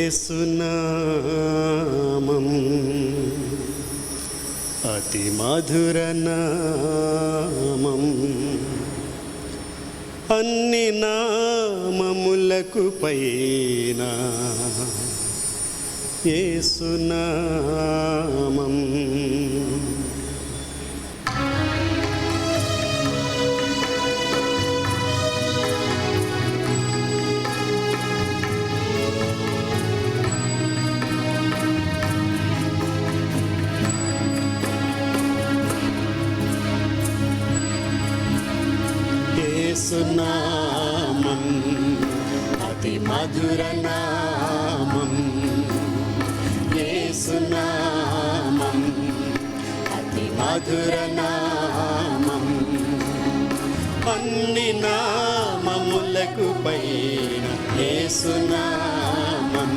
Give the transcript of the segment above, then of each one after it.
యేసునామం అతి మధుర నామం, అన్ని నామములకు పైన యేసునామం. యేసునామం అతి మధుర నామం, యేసునామం అతి మధుర నామం, అన్ని నామములకు పైన యేసునామం,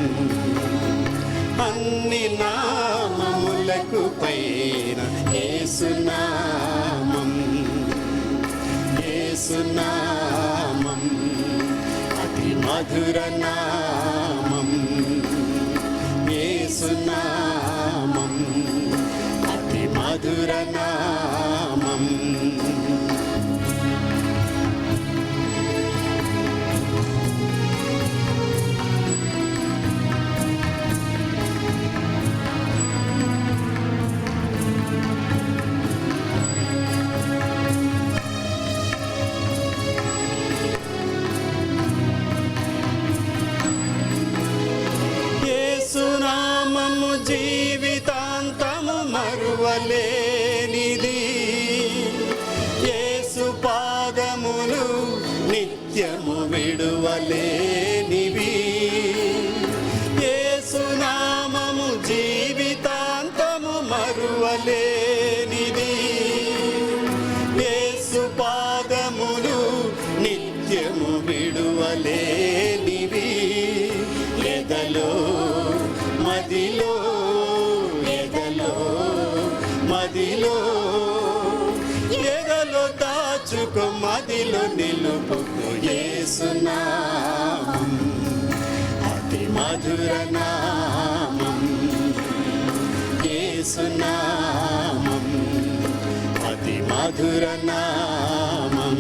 అన్ని నామములకు పైన యేసునామం, యేసునామం అతి మధుర నామం, యేసునామం అతి మధుర నామం. జీవితాంతము మరువలేనిది, యేసు పాదములు నిత్యము విడువలేనివి, యేసు నామము జీవితాంతము మరువలేనిది, యేసు పాదములు నిత్యము విడువలేనివి, ఎదలో మదిలో మదిలో ఎదలో దాచుకో, మదిలో నిలుపుకో యేసునామం అతి మధుర నామం, యేసునామం అతి మధుర నామం.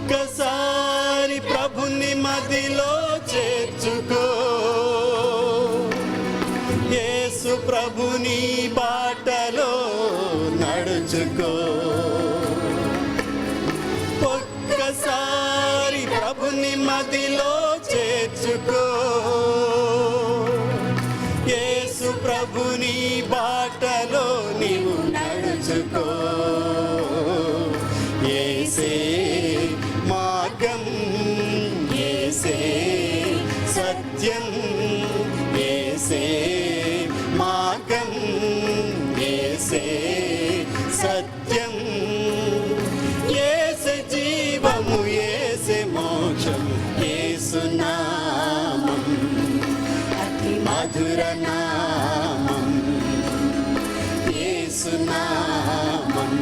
ఒక్కసారి ప్రభుని మదిలో చేర్చుకో, యేసు ప్రభుని బాటలో నడుచుకో, ఒక్కసారి ప్రభుని మదిలో చేర్చుకో, యేసు ప్రభుని బాటలో నీవు నడుచుకో. యేసే మార్గం, యేసే సత్యం, యేసే మార్గం, యేసే సత్యం, యేసే జీవము, యేసే మోక్షం, యేసునామం అతి మధుర నామం, యేసునామం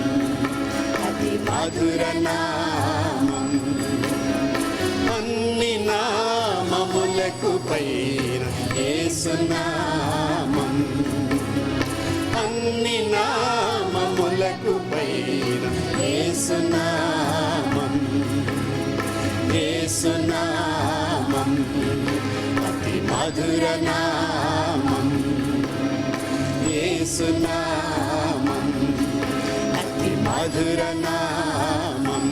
అతి మధుర నామం, అన్ని నామములకు పైన యేసునామం, అన్ని నామములకు పైన యేసునామం, యేసునామం అతి మధుర నామం, యేసునామం అతి మధుర నామం.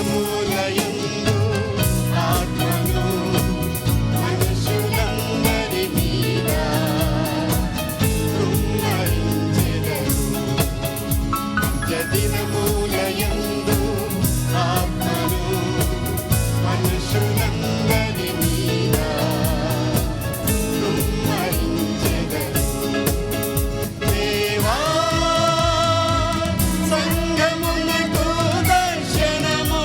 దినములయందు ఆత్మను మనుషులందరి మీద కృమ్మరించెదరు. దినములయందు ఆత్మను మనుషులందరి మీద కృమ్మరించెదరు. దేవా సంఘమునకు దర్శనము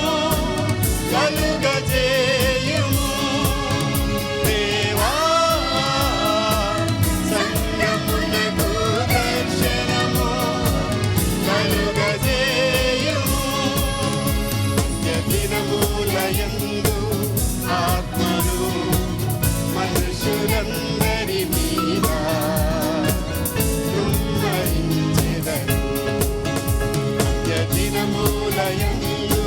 కలుగజేయుము. దేవా సంఘమునకు దర్శనము కలుగజేయుము. దినములయందు ఆత్మను మనుషులందరి మీద కృమ్మరించెదరు. దినములయందు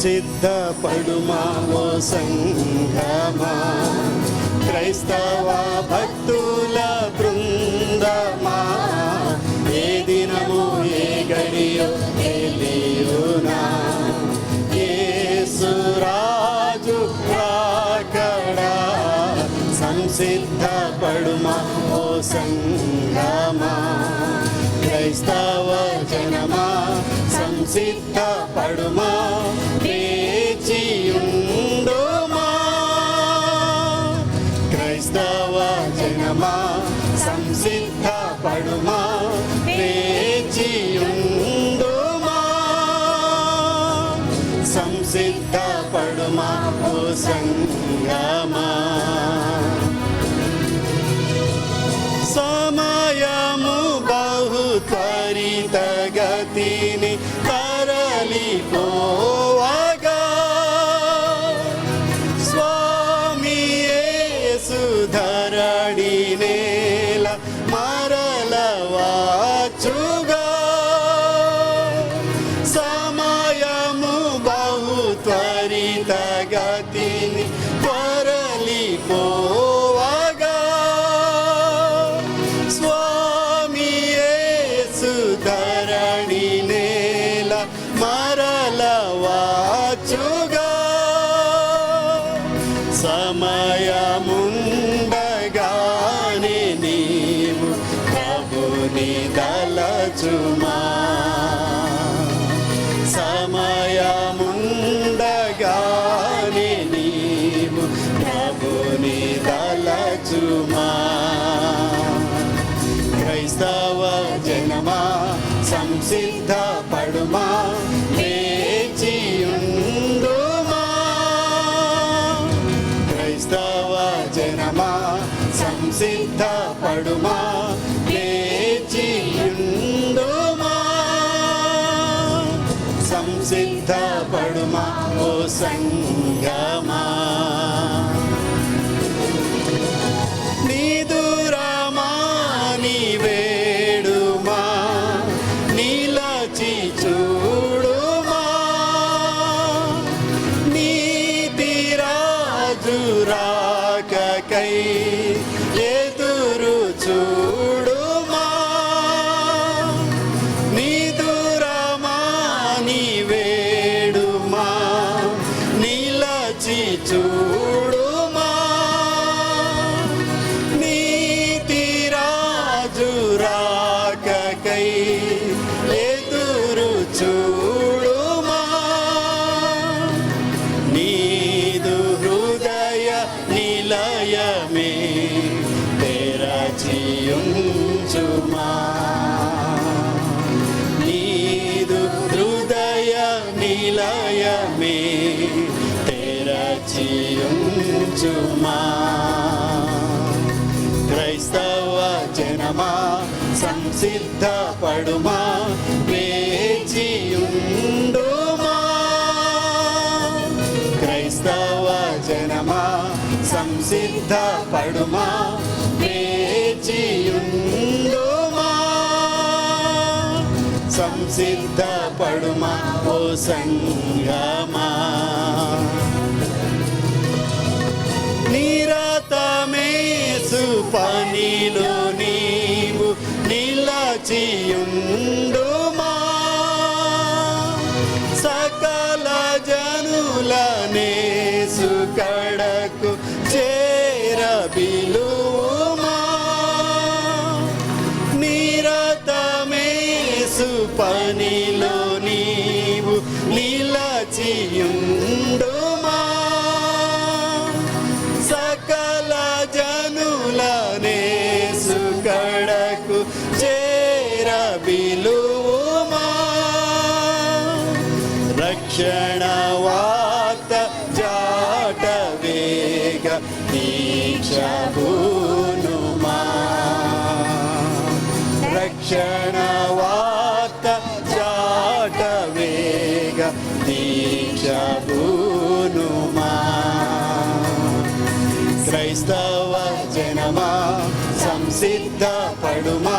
సంసిద్ధపడుమా ఓ సంఘమా, క్రైస్తవ భక్తుల బృందమా, ఏ దినము ఏ గడియో తెలియునా, యేసు రాజు రాకడా, సంసిద్ధపడుమా ఓ సంఘమా, క్రైస్తవ జనమా సంసిద్ధపడుమా, వేచియుండుమా, క్రైస్తవ జనమా సంసిద్ధపడుమా, వేచియుండుమా, సంసిద్ధపడుమా ఓ సంఘమా. సమయము బహు త్వరితగతిని తరలిపోవగా, స్వామి యేసు ధరణి నేల మరలవచ్చుగా, సమయము బహు త్వరితగతిని తరలిపోవగా, స్వామి యేసు ధరణి నేల మరలవచ్చుగా, సమయముండగానే నీవు ప్రభుని దలచుమా, సమయముండగానే నీవు ప్రభుని దలచుమా, క్రైస్తవ జనమా సంసిద్ధపడుమా, వేచియుండుమా, క్రైస్తవ జనమా సంసిద్ధపడుమా, వేచియుండుమా, సంసిద్ధపడుమా ఓ సంఘమా. వేడుమా నిలచి చూడుమా, నీతి రాజు రాకకై ఎదురు చూడుమా, నిదురమాని వేడుమా నిలచి చూడుమా, రాకకై ఎదురు చూడుమా, నీదు హృదయ నిలయమే తెరచియుంచుమా, నీదు హృదయ నిలయమే తెరచియుంచుమా, క్రైస్తవ జనమా సంసిద్ధపడుమా, వేచియుండుమా, క్రైస్తవ జనమా సంసిద్ధపడుమా, వేచియుండుమా, సంసిద్ధపడుమా ఓ సంఘమా. నిరతమేసు పనిలో నీవు నిలచియుండుమా, సకల జనులనేసు కడకు చేరబిలుమా, నిరతమేసు పనిలో నీవు నిలచియుండుమా, సకల జనులనేసు కడకు చేరబిలుమా, రక్షణ వార్త జాట వేగ దీక్షభూనుమా, రక్షణ వార్త జాట వేగ దీక్షభూనుమా, క్రైస్తవ జనమా సంసిద్ధపడుమా,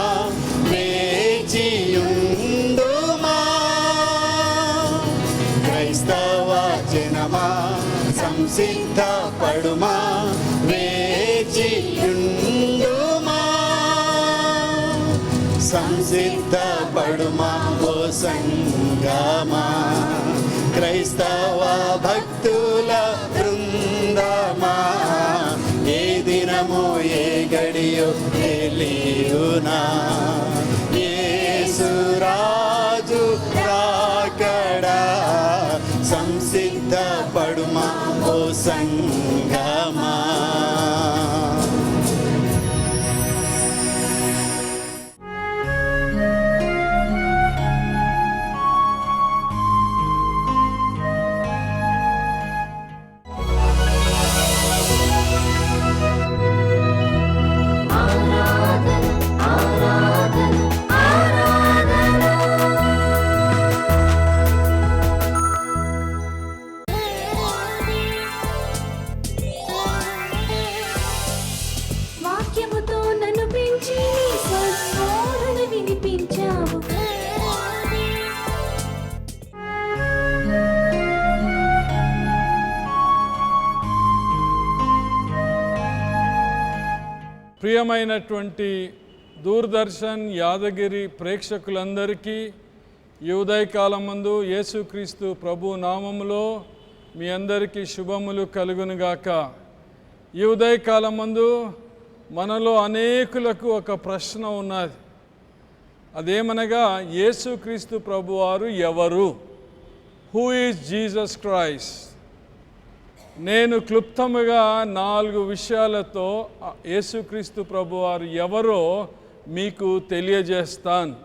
వేచియుండుమా, క్రైస్తవ సంసిద్ధపడుమా వేచియుండుమా సంసిద్ధపడుమా ఓ సంగమా క్రైస్తవ భక్తుల బృందమా ఏ దినము ఏ గడియో తెలియునా యేసురాజు రాకడా సంసిద్ధపడుమా ఓ సంగమా వాక్యముతో నన్ను పెంచి స్వస్వరణ వినిపించావు ప్రియమైనటువంటి దూరదర్శన్ యాదగిరి ప్రేక్షకులందరికీ ఈ ఉదయకాలం ముందు యేసుక్రీస్తు ప్రభు నామములో మీ అందరికీ శుభములు కలుగునుగాక. ఈ ఉదయకాలం ముందు మనలో అనేకులకు ఒక ప్రశ్న ఉన్నది. అదేమనగా యేసుక్రీస్తు ప్రభువారు ఎవరు? Who is Jesus Christ? నేను క్లుప్తముగా 4 విషయాలతో యేసుక్రీస్తు ప్రభువారు ఎవరో మీకు తెలియజేస్తాను.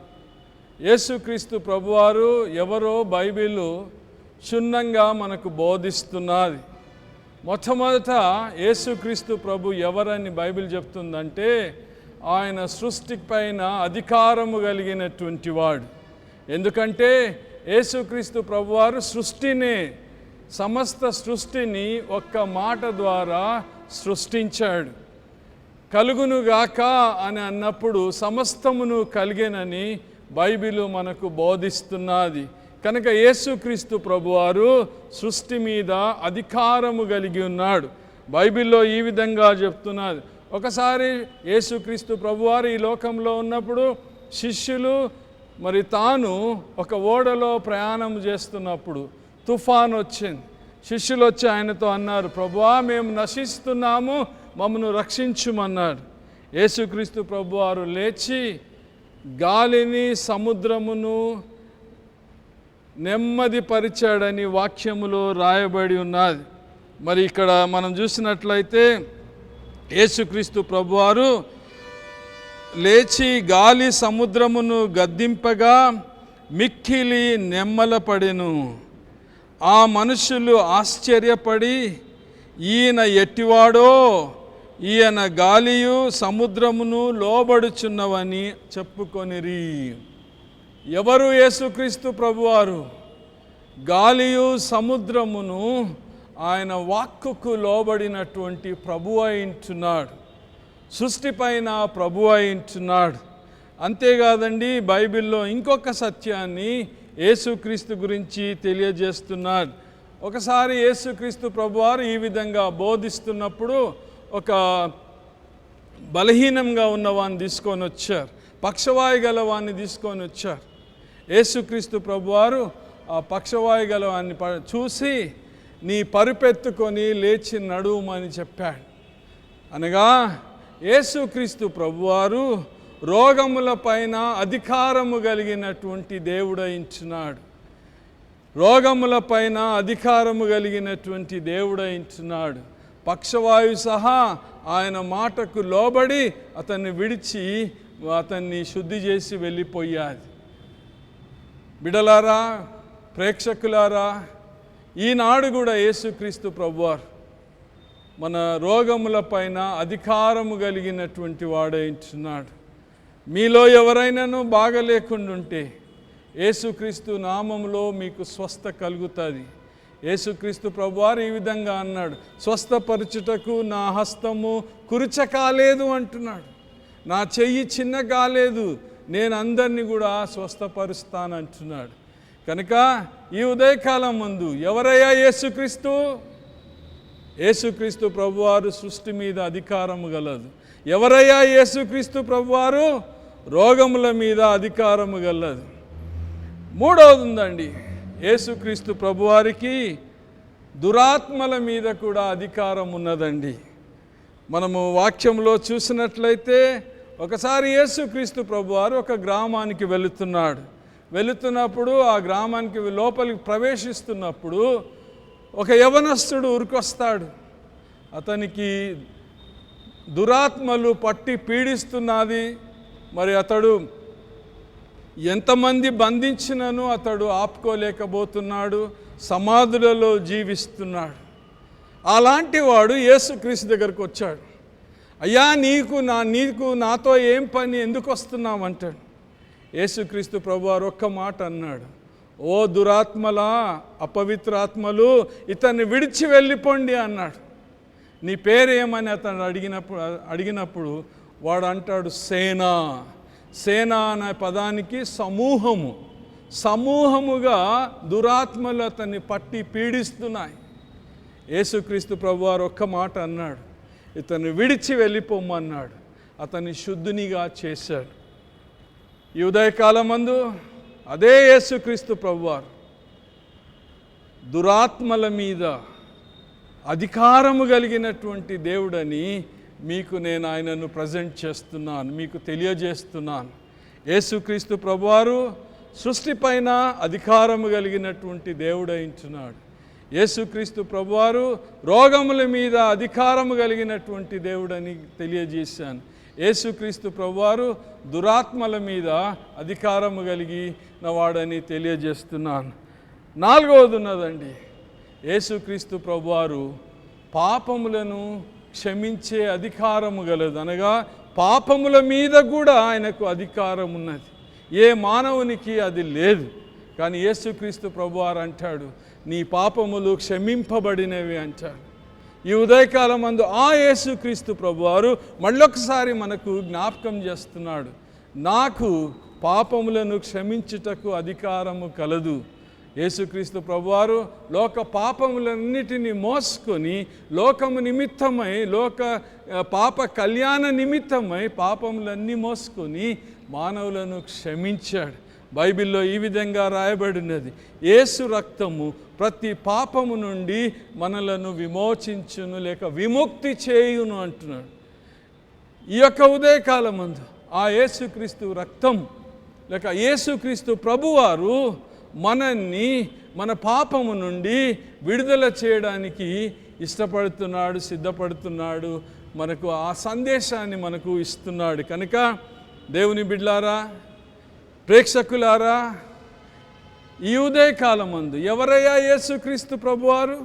యేసుక్రీస్తు ప్రభువారు ఎవరో బైబిల్ క్షుణ్ణంగా మనకు బోధిస్తున్నది. మొట్టమొదట యేసుక్రీస్తు ప్రభు ఎవరని బైబిల్ చెప్తుందంటే ఆయన సృష్టి పైన అధికారము కలిగినటువంటి వాడు. ఎందుకంటే యేసుక్రీస్తు ప్రభువారు సమస్త సృష్టిని ఒక్క మాట ద్వారా సృష్టించాడు. కలుగునుగాక అని అన్నప్పుడు సమస్తమును కలిగేనని బైబిలు మనకు బోధిస్తున్నది. కనుక యేసుక్రీస్తు ప్రభువారు సృష్టి మీద అధికారము కలిగి ఉన్నాడు. బైబిల్లో ఈ విధంగా చెప్తున్నది. ఒకసారి యేసుక్రీస్తు ప్రభువారు ఈ లోకంలో ఉన్నప్పుడు శిష్యులు మరి తాను ఒక ఓడలో ప్రయాణం చేస్తున్నప్పుడు తుఫాన్ వచ్చింది. శిష్యులు వచ్చి ఆయనతో అన్నారు, ప్రభువా మేము నశిస్తున్నాము, మమ్మను రక్షించుమన్నాడు. యేసుక్రీస్తు ప్రభువారు లేచి గాలిని సముద్రమును నెమ్మదిపరిచాడని వాక్యములో రాయబడి ఉన్నది. మరి ఇక్కడ మనం చూసినట్లయితే యేసుక్రీస్తు ప్రభువారు లేచి గాలి సముద్రమును గద్దింపగా మిక్కిలి నెమ్మలపడెను. ఆ మనుషులు ఆశ్చర్యపడి ఈయన ఎట్టివాడో, ఈయన గాలియు సముద్రమును లోబడుచున్నవని చెప్పుకొనిరి. ఎవరు యేసుక్రీస్తు ప్రభువారు? గాలియు సముద్రమును ఆయన వాక్కుకు లోబడినటువంటి ప్రభువు అయింటున్నాడు. సృష్టి పైన ప్రభువు అయింటున్నాడు. అంతేకాదండి, బైబిల్లో ఇంకొక సత్యాన్ని యేసుక్రీస్తు గురించి తెలియజేస్తున్నాడు. ఒకసారి యేసుక్రీస్తు ప్రభువారు ఈ విధంగా బోధిస్తున్నప్పుడు ఒక బలహీనంగా ఉన్నవాన్ని తీసుకొని వచ్చారు, పక్షవాయు గలవాన్ని తీసుకొని వచ్చారు. యేసుక్రీస్తు ప్రభువారు ఆ పక్షవాయు గలవాన్ని చూసి నీ పరుపెత్తుకొని లేచి నడుమని చెప్పాడు. అనగా యేసుక్రీస్తు ప్రభువారు రోగముల పైన అధికారము కలిగినటువంటి దేవుడయించున్నాడు. రోగముల పైన అధికారము కలిగినటువంటి దేవుడయించున్నాడు. పక్షవాయు సహా ఆయన మాటకు లోబడి అతన్ని విడిచి అతన్ని శుద్ధి చేసి వెళ్ళిపోయాది. బిడలారా, ప్రేక్షకులారా, ఈనాడు కూడా యేసుక్రీస్తు ప్రభువారు మన రోగముల పైన అధికారము కలిగినటువంటి వాడైంటున్నాడు. మీలో ఎవరైనాను బాగలేకుండుంటే యేసుక్రీస్తు నామములో మీకు స్వస్థ కలుగుతుంది. యేసుక్రీస్తు ప్రభువారు ఈ విధంగా అన్నాడు, స్వస్థపరచుటకు నా హస్తము కురుచ కాలేదు అంటున్నాడు, నా చెయ్యి చిన్న కాలేదు, నేను అందరినీ కూడా స్వస్థపరుస్తానంటున్నాడు. కనుక ఈ ఉదయకాలం ముందు ఎవరయ్యా యేసుక్రీస్తు? యేసుక్రీస్తు ప్రభువారు సృష్టి మీద అధికారము గలదు. ఎవరయ్యా యేసుక్రీస్తు ప్రభువారు? రోగముల మీద అధికారము గలదు. మూడవది ఉందండి, యేసుక్రీస్తు ప్రభువారికి దురాత్మల మీద కూడా అధికారం ఉన్నదండి. మనము వాక్యంలో చూసినట్లయితే ఒకసారి యేసుక్రీస్తు ప్రభువారు ఒక గ్రామానికి వెళుతున్నప్పుడు ఆ గ్రామానికి లోపలికి ప్రవేశిస్తున్నప్పుడు ఒక యవనస్తుడు ఉరికొస్తాడు. అతనికి దురాత్మలు పట్టి పీడిస్తున్నది. మరి అతడు ఎంతమంది బంధించినను అతడు ఆపుకోలేకపోతున్నాడు, సమాధులలో జీవిస్తున్నాడు. అలాంటి వాడు యేసుక్రీస్తు దగ్గరకు వచ్చాడు. అయ్యా, నీకు నాతో ఏం పని, ఎందుకు వస్తున్నావు అంటాడు. యేసుక్రీస్తు ప్రభువారు ఒక్క మాట అన్నాడు, ఓ దురాత్మలా, అపవిత్రాత్మలు, ఇతన్ని విడిచి వెళ్ళిపోండి అన్నాడు. నీ పేరేమని అతను అడిగినప్పుడు వాడు అంటాడు సేనా. సేన అనే పదానికి సమూహముగా దురాత్మలు అతన్ని పట్టి పీడిస్తున్నాయి. యేసుక్రీస్తు ప్రభువారు ఒక్క మాట అన్నాడు, ఇతన్ని విడిచి వెళ్ళిపోమన్నాడు. అతన్ని శుద్ధునిగా చేశాడు. ఈ ఉదయకాలమందు అదే యేసుక్రీస్తు ప్రభువారు దురాత్మల మీద అధికారము కలిగినటువంటి దేవుడని మీకు నేను ఆయనను ప్రజెంట్ చేస్తున్నాను, మీకు తెలియజేస్తున్నాను. యేసుక్రీస్తు ప్రభువారు సృష్టి పైన అధికారము కలిగినటువంటి దేవుడైంటున్నాడు. యేసుక్రీస్తు ప్రభువారు రోగముల మీద అధికారము కలిగినటువంటి దేవుడని తెలియజేశాను. యేసుక్రీస్తు ప్రభువారు దురాత్మల మీద అధికారము కలిగిన వాడని తెలియజేస్తున్నాను. నాలుగవది ఉన్నదండి, యేసుక్రీస్తు ప్రభువారు పాపములను క్షమించే అధికారము గలదు. అనగా పాపముల మీద కూడా ఆయనకు అధికారం ఉన్నది. ఏ మానవునికి అది లేదు. కానీ యేసుక్రీస్తు ప్రభువారు అంటాడు, నీ పాపములు క్షమింపబడినవి అంటాడు. ఈ ఉదయకాలం అందు ఆ యేసుక్రీస్తు ప్రభువారు మళ్ళొకసారి మనకు జ్ఞాపకం చేస్తున్నాడు, నాకు పాపములను క్షమించుటకు అధికారము కలదు. యేసుక్రీస్తు ప్రభువారు లోక పాపములన్నిటినీ మోసుకొని లోకము నిమిత్తమై, పాప కళ్యాణ నిమిత్తమై పాపములన్నీ మోసుకొని మానవులను క్షమించాడు. బైబిల్లో ఈ విధంగా రాయబడినది, యేసు రక్తము ప్రతి పాపము నుండి మనలను విమోచించును లేక విముక్తి చేయును అంటున్నాడు. ఈ యొక్క ఉదయకాలమందు ఆ యేసుక్రీస్తు రక్తం లేక యేసుక్రీస్తు ప్రభువారు మనల్ని మన పాపము నుండి విడుదల చేయడానికి ఇష్టపడుతున్నాడు, సిద్ధపడుతున్నాడు. మనకు ఆ సందేశాన్ని మనకు ఇస్తున్నాడు. కనుక దేవుని బిడ్డలారా, ప్రేక్షకులారా, ఈ ఉదయకాలమందు ఎవరయ్యా యేసుక్రీస్తు ప్రభువారు?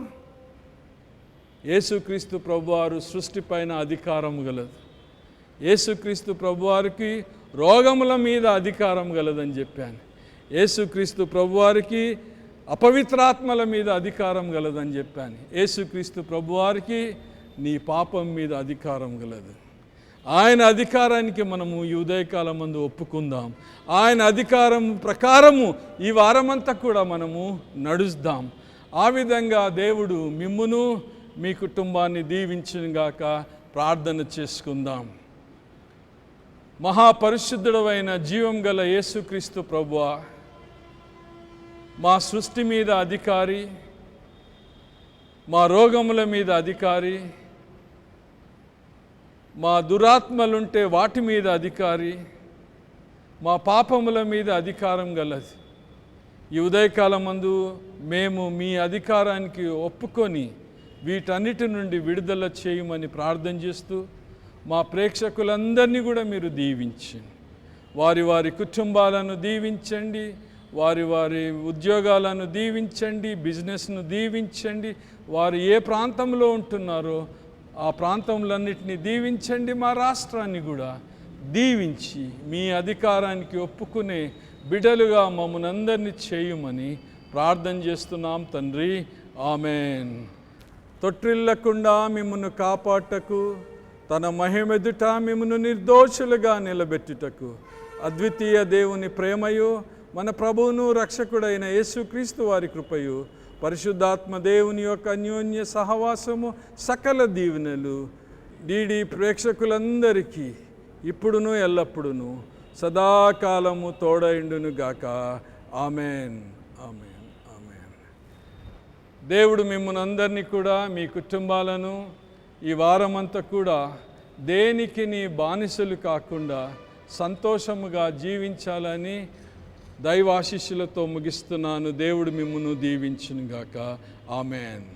యేసుక్రీస్తు ప్రభువారు సృష్టి పైన అధికారం గలదు. యేసుక్రీస్తు ప్రభువారికి రోగముల మీద అధికారం గలదని చెప్పాను. యేసుక్రీస్తు ప్రభువారికి అపవిత్రాత్మల మీద అధికారం గలదని చెప్పాను. యేసుక్రీస్తు ప్రభువారికి నీ పాపం మీద అధికారం గలదు. ఆయన అధికారానికి మనము ఈ ఉదయకాలం మందు ఒప్పుకుందాం. ఆయన అధికారం ప్రకారము ఈ వారమంతా కూడా మనము నడుస్తాం. ఆ విధంగా దేవుడు మిమ్మును మీ కుటుంబాన్ని దీవించునుగాక. ప్రార్థన చేసుకుందాం. మహాపరిశుద్ధుడైన జీవం గల యేసుక్రీస్తు ప్రభువా, మా సృష్టి మీద అధికారి, మా రోగముల మీద అధికారి, మా దురాత్మలుంటే వాటి మీద అధికారి, మా పాపముల మీద అధికారం గలది. ఈ ఉదయకాలమందు మేము మీ అధికారానికి ఒప్పుకొని వీటన్నిటి నుండి విడుదల చేయమని ప్రార్థన చేస్తూ మా ప్రేక్షకులందరినీ కూడా మీరు దీవించండి. వారి వారి కుటుంబాలను దీవించండి, వారి వారి ఉద్యోగాలను దీవించండి, బిజినెస్ను దీవించండి. వారు ఏ ప్రాంతంలో ఉంటున్నారో ఆ ప్రాంతములన్నిటినీ దీవించండి. మా రాష్ట్రాన్ని కూడా దీవించి మీ అధికారానికి ఒప్పుకునే బిడ్డలుగా మమ్మల్ని అందరినీ చేయమని ప్రార్థన చేస్తున్నాం తండ్రి. ఆమెన్. తొట్టిల్లకుండా మిమ్మల్ని కాపాడటకు, తన మహిమెదుట మిమ్మల్ని నిర్దోషులుగా నిలబెట్టుటకు అద్వితీయ దేవుని ప్రేమయు, మన ప్రభువును రక్షకుడైన యేసుక్రీస్తు వారి కృపయు, పరిశుద్ధాత్మ దేవుని యొక్క అన్యోన్య సహవాసము, సకల దీవెనలు డిడి ప్రేక్షకులందరికీ ఇప్పుడును ఎల్లప్పుడును సదాకాలము తోడైండును గాక. Amen, amen, amen. దేవుడు మిమ్మల్ని అందరినీ కూడా, మీ కుటుంబాలను ఈ వారమంతా కూడా దేనికి నీ బానిసలు కాకుండా సంతోషముగా జీవించాలని దైవాశీస్సులతో ముగిస్తున్నాను. దేవుడు మిమ్మును దీవించును గాక. ఆమెన్.